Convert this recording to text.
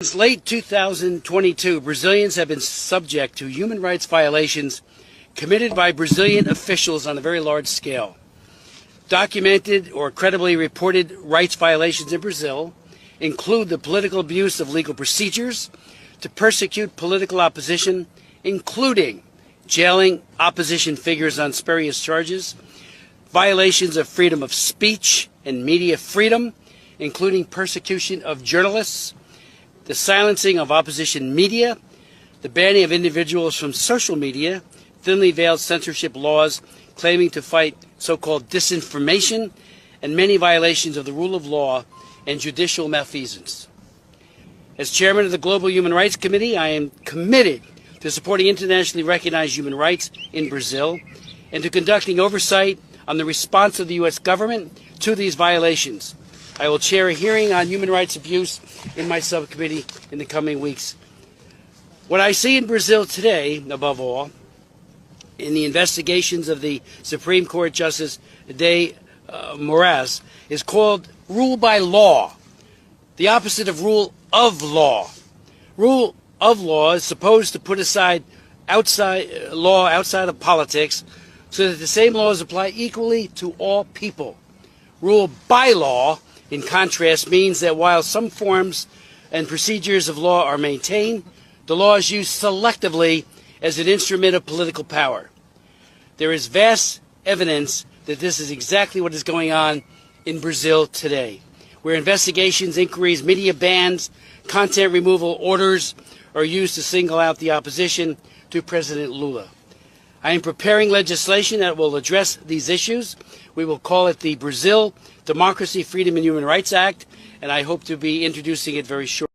Since late 2022, Brazilians have been subject to human rights violations committed by Brazilian officials on a very large scale. Documented or credibly reported rights violations in Brazil include the political abuse of legal procedures to persecute political opposition, including jailing opposition figures on spurious charges, violations of freedom of speech and media freedom, including persecution of journalists, the silencing of opposition media, the banning of individuals from social media, thinly veiled censorship laws claiming to fight so-called disinformation, and many violations of the rule of law and judicial malfeasance. As chairman of the Global Human Rights Committee, I am committed to supporting internationally recognized human rights in Brazil and to conducting oversight on the response of the U.S. government to these violations. I will chair a hearing on human rights abuse in my subcommittee in the coming weeks. What I see in Brazil today, above all, in the investigations of the Supreme Court Justice de Moraes, is called rule by law, the opposite of rule of law. Rule of law is supposed to put aside law outside of politics so that the same laws apply equally to all people. Rule by law, in contrast, means that while some forms and procedures of law are maintained, the law is used selectively as an instrument of political power. There is vast evidence that this is exactly what is going on in Brazil today, where investigations, inquiries, media bans, content removal orders are used to single out the opposition to President Lula. I am preparing legislation that will address these issues. We will call it the Brazil Democracy, Freedom and Human Rights Act, and I hope to be introducing it very shortly.